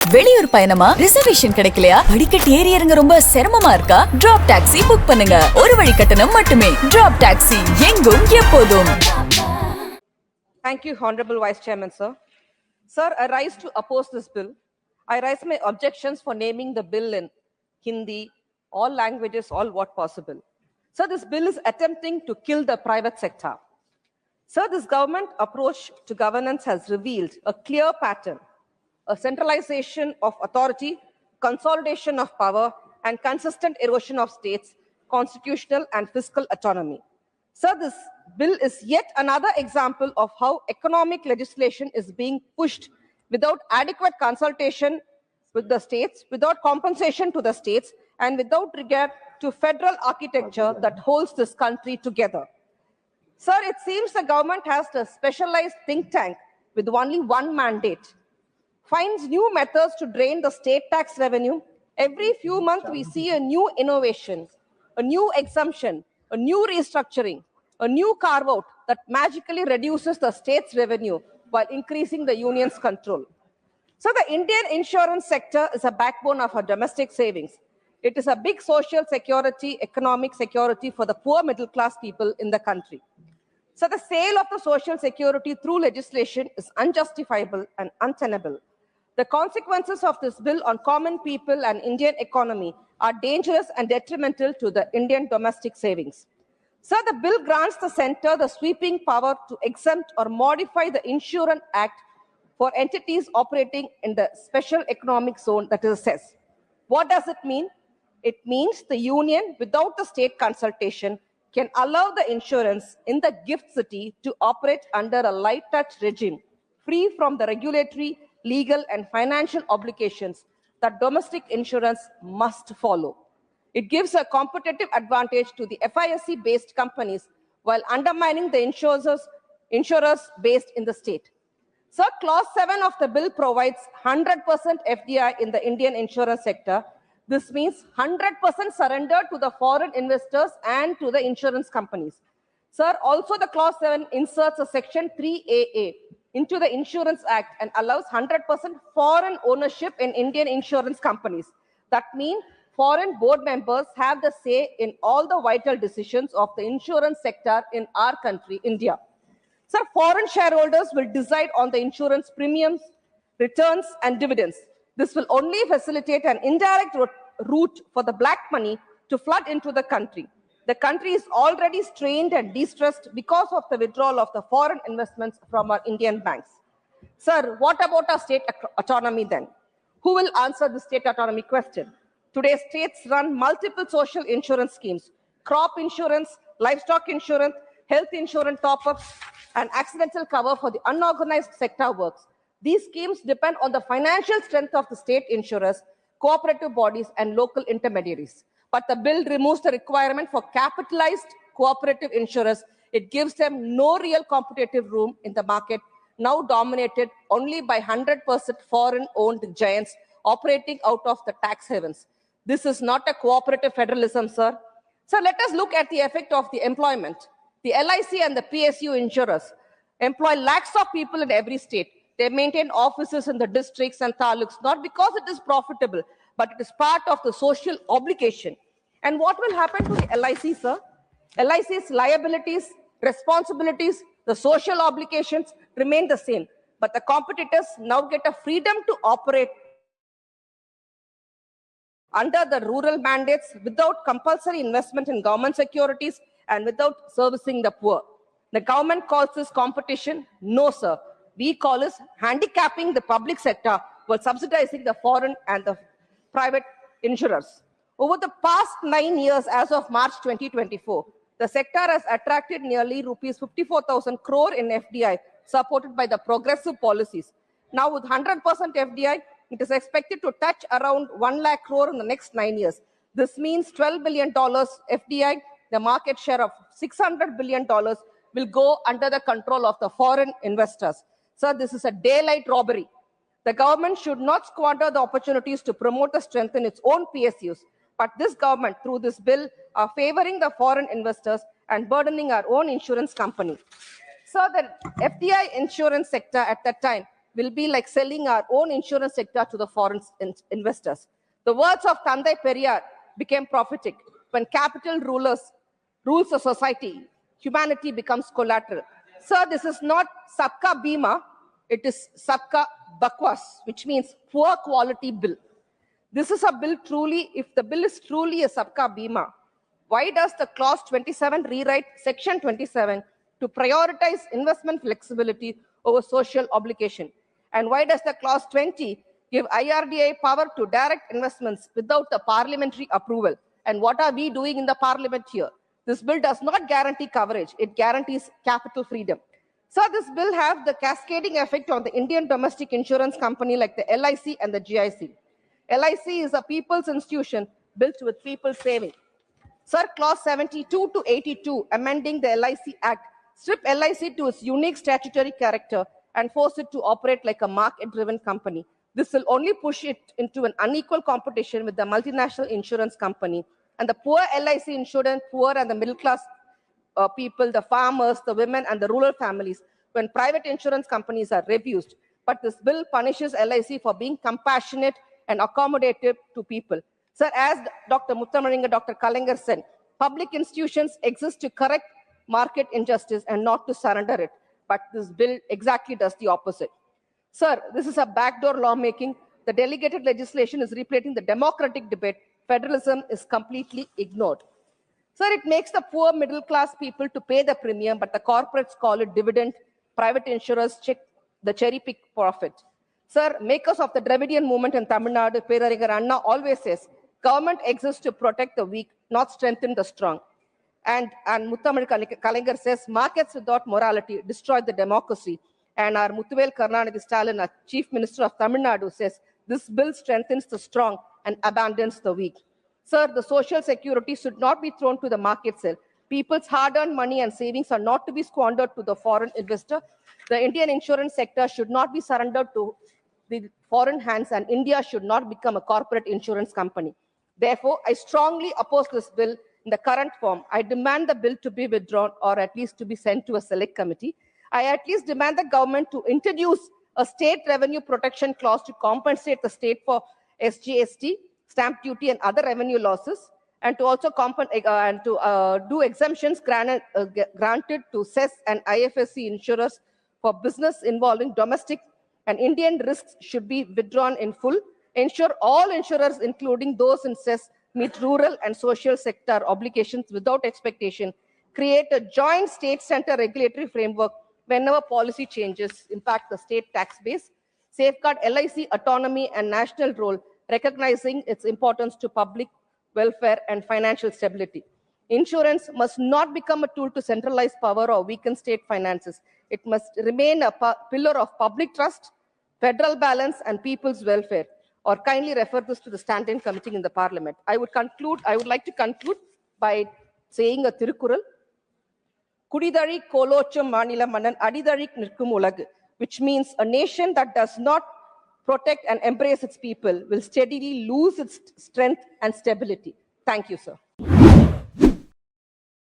வெளியூர் பயணமா ரிசர்வேஷன் கிடைக்கலையா படிக்கட்டு ஏறி இறங்க ரொம்ப சிரமமா இருக்கா டிராப் டாக்ஸி புக் பண்ணுங்க ஒரு வழி கட்டணம் மட்டுமே டிராப் டாக்ஸி எங்கும் எப்போதும் Thank you, Honorable Vice Chairman, sir. Sir, I rise to oppose this bill. I raise my objections for naming the bill in Hindi, all languages, all what possible. Sir, this bill is attempting to kill the private sector. Sir, this government approach to governance has revealed a clear pattern, a centralization of authority, consolidation of power, and consistent erosion of states' constitutional and fiscal autonomy. Sir, this bill is yet another example of how economic legislation is being pushed without adequate consultation with the states, without compensation to the states, and without regard to federal architecture that holds this country together. Sir, it seems the government has a specialized think tank with only one mandate, finds new methods to drain the state tax revenue. Every few months, we see a new innovation, a new exemption, a new restructuring, a new carve-out that magically reduces the state's revenue while increasing the union's control. So the Indian insurance sector is a backbone of our domestic savings. It is a big social security, economic security for the poor middle class people in the country. So the sale of the social security through legislation is unjustifiable and untenable. The consequences of this bill on common people and Indian economy are dangerous and detrimental to the Indian domestic savings. Sir, the bill grants the center the sweeping power to exempt or modify the Insurance Act for entities operating in the special economic zone that is CEZ. What does it mean? It means the union, without the state consultation, can allow the insurance in the gift city to operate under a light touch regime, free from the regulatory, legal, and financial obligations that domestic insurance must follow. It gives a competitive advantage to the FISC-based companies while undermining the insurers based in the state. Sir, Clause 7 of the bill provides 100% FDI in the Indian insurance sector. This means 100% surrender to the foreign investors and to the insurance companies. Sir, also the Clause 7 inserts a Section 3AA into the Insurance Act and allows 100% foreign ownership in Indian insurance companies. That means foreign board members have the say in all the vital decisions of the insurance sector in our country, India. Sir, foreign shareholders will decide on the insurance premiums, returns, and dividends. This will only facilitate an indirect route for the black money to flood into the country. The country is already strained and distressed because of the withdrawal of the foreign investments from our Indian banks. Sir, what about our state autonomy then? Who will answer the state autonomy question? Today, states run multiple social insurance schemes: crop insurance, livestock insurance, health insurance top-ups, and accidental cover for the unorganized sector works. These schemes depend on the financial strength of the state insurers, cooperative bodies, and local intermediaries. But the bill removes the requirement for capitalized cooperative insurers. It gives them no real competitive room in the market, now dominated only by 100% foreign-owned giants operating out of the tax havens. This is not a cooperative federalism, sir. So let us look at the effect of the employment. The LIC and the PSU insurers employ lakhs of people in every state. They maintain offices in the districts and taluks, not because it is profitable, but it is part of the social obligation. And what will happen to the LIC, sir? LIC's liabilities, responsibilities, the social obligations remain the same, but the competitors now get a freedom to operate under the rural mandates without compulsory investment in government securities and without servicing the poor. The government calls this competition. No, sir. We call this handicapping the public sector while subsidizing the foreign and the private insurers. Over the past 9 years, as of March 2024, the sector has attracted nearly rupees 54,000 crore in FDI, supported by the progressive policies. Now, with 100% FDI, it is expected to touch around 1 lakh crore in the next 9 years. This means $12 billion FDI, the market share of $600 billion will go under the control of the foreign investors. Sir, this is a daylight robbery. The government should not squander the opportunities to promote and strengthen its own PSUs. But this government, through this bill, are favoring the foreign investors and burdening our own insurance company. So the FDI insurance sector at that time will be like selling our own insurance sector to the foreign investors. The words of Tandai Periyar became prophetic. When capital rules a society, humanity becomes collateral. Sir, this is not Sabka Bima, it is Sabka Bakwas, which means poor quality bill. This is a bill truly, if the bill is truly a Sabka Bima, why does the clause 27 rewrite section 27 to prioritize investment flexibility over social obligation? And why does the clause 20 give IRDA power to direct investments without the parliamentary approval? And what are we doing in the parliament here? This bill does not guarantee coverage, it guarantees capital freedom. So this bill has the cascading effect on the Indian domestic insurance company like the LIC and the GIC. LIC is a people's institution built with people saving. Sir, clause 72 to 82, amending the LIC Act, strip LIC to its unique statutory character and force it to operate like a market-driven company. This will only push it into an unequal competition with the multinational insurance company. And the poor LIC insurance, poor and the middle-class people, the farmers, the women, and the rural families, when private insurance companies are refused. But this bill punishes LIC for being compassionate and accommodative to people. Sir, as Dr. Muttamalinga, Dr. Kalangar said, public institutions exist to correct market injustice and not to surrender it. But this bill exactly does the opposite. Sir, this is a backdoor lawmaking. The delegated legislation is replacing the democratic debate. Federalism is completely ignored. Sir, it makes the poor middle class people to pay the premium, but the corporates call it dividend. Private insurers check the cherry pick profit. Sir, makers of the Dravidian movement in Tamil Nadu, Perarigar Anna always says, government exists to protect the weak, not strengthen the strong. And Muthamal Kalangar says, markets without morality destroy the democracy. And our Muthuvel Karnanidhi Stalin, our Chief Minister of Tamil Nadu, says, this bill strengthens the strong and abandons the weak. Sir, the social security should not be thrown to the market sale. People's hard-earned money and savings are not to be squandered to the foreign investor. The Indian insurance sector should not be surrendered to the foreign hands, and India should not become a corporate insurance company. Therefore, I strongly oppose this bill in the current form. I demand the bill to be withdrawn or at least to be sent to a select committee. I at least demand the government to introduce a state revenue protection clause to compensate the state for SGST, stamp duty, and other revenue losses, and to also do exemptions granted to CES and IFSC insurers for business involving domestic and Indian risks should be withdrawn in full. Ensure all insurers, including those in CES, meet rural and social sector obligations without expectation. Create a joint state-center regulatory framework whenever policy changes impact the state tax base. Safeguard LIC autonomy and national role, recognizing its importance to public welfare and financial stability. Insurance must not become a tool to centralize power or weaken state finances. It must remain a pillar of public trust, federal balance, and people's welfare. Or kindly refer this to the standing committee in the parliament. I would like to conclude by saying a Tirukural, Kudidari Kolochum Manila Manan Adidarik Nirkum Ulagu, which means a nation that does not protect and embrace its people will steadily lose its strength and stability. Thank you, sir.